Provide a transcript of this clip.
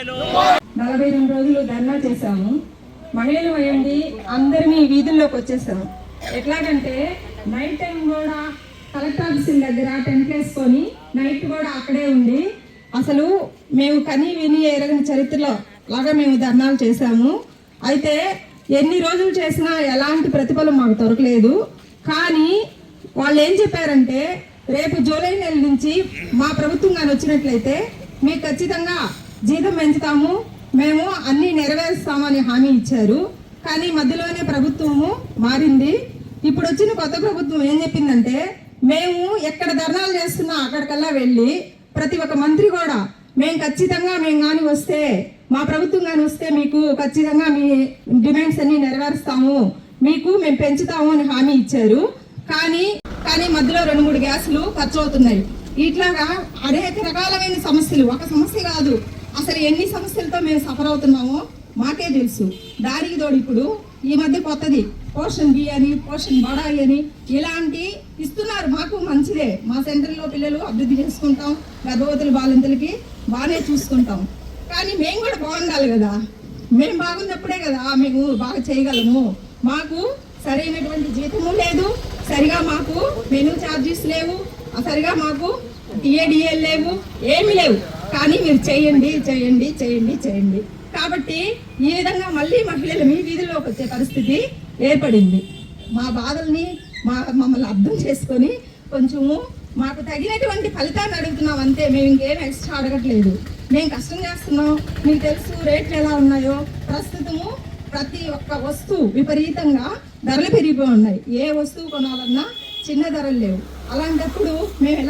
42 రోజులు ధర్నా చేశాము. మహిళలు అయ్యండి అందరినీ వీధుల్లోకి వచ్చేసాము. ఎట్లాగంటే నైట్ టైం కూడా కలెక్టర్ ఆఫీసుల దగ్గర టెంట్ వేసుకొని నైట్ కూడా అక్కడే ఉండి అసలు మేము కని విని ఎరగని చరిత్రలో లాగా మేము ధర్నాలు చేశాము. అయితే ఎన్ని రోజులు చేసినా ఎలాంటి ప్రతిఫలం మాకు దొరకలేదు. కానీ వాళ్ళు ఏం చెప్పారంటే రేపు జూలై నెల నుంచి మా ప్రభుత్వం కానీ వచ్చినట్లయితే మీకు ఖచ్చితంగా జీతం పెంచుతాము, మేము అన్నీ నెరవేరుస్తామని హామీ ఇచ్చారు. కానీ మధ్యలోనే ప్రభుత్వము మారింది. ఇప్పుడు వచ్చిన కొత్త ప్రభుత్వం ఏం చెప్పిందంటే మేము ఎక్కడ ధర్నాలు చేస్తున్నా అక్కడికల్లా వెళ్ళి ప్రతి ఒక్క మంత్రి కూడా మేము ఖచ్చితంగా మేము కానీ వస్తే మా ప్రభుత్వం కానీ వస్తే మీకు ఖచ్చితంగా మీ డిమాండ్స్ అన్ని నెరవేరుస్తాము, మీకు మేము పెంచుతాము అని హామీ ఇచ్చారు. కానీ మధ్యలో 2-3 గ్యాసులు ఖర్చు అవుతున్నాయి. ఇట్లాగా అనేక రకాలమైన సమస్యలు, ఒక సమస్య కాదు, అసలు ఎన్ని సమస్యలతో మేము సఫర్ అవుతున్నామో మాకే తెలుసు. దానికి తోడు ఇప్పుడు ఈ మధ్య కొత్తది పోషన్ బి అని, పోషన్ బడాయి అని ఇలాంటి ఇస్తున్నారు. మాకు మంచిదే, మా సెంటర్లో పిల్లలు అభివృద్ధి చేసుకుంటాం, గర్భవతులు బాలింతలకి బాగానే చూసుకుంటాం. కానీ మేము కూడా బాగుండాలి కదా, మేము బాగున్నప్పుడే కదా మేము బాగా చేయగలము. మాకు సరైనటువంటి జీతము లేదు, సరిగా మాకు మెనూ ఛార్జెస్ లేవు, సరిగా మాకు టీఏడిఎల్ లేవు, ఏమీ లేవు. కానీ మీరు చేయండి చేయండి చేయండి చేయండి కాబట్టి ఈ విధంగా మళ్ళీ మహిళలు మీ వీధిలోకి వచ్చే పరిస్థితి ఏర్పడింది. మా బాధల్ని మమ్మల్ని అర్థం చేసుకొని కొంచెము మాకు తగినటువంటి ఫలితాన్ని అడుగుతున్నాం అంతే. మేము ఇంకేం ఎక్స్ట్రా అడగట్లేదు. మేము కష్టం చేస్తున్నాం, మీకు తెలుసు రేట్లు ఎలా ఉన్నాయో. ప్రస్తుతము ప్రతి ఒక్క వస్తువు విపరీతంగా ధరలు పెరిగిపోయి ఉన్నాయి. ఏ వస్తువు కొనాలన్నా చిన్న ధరలు లేవు. అలాంటప్పుడు మేము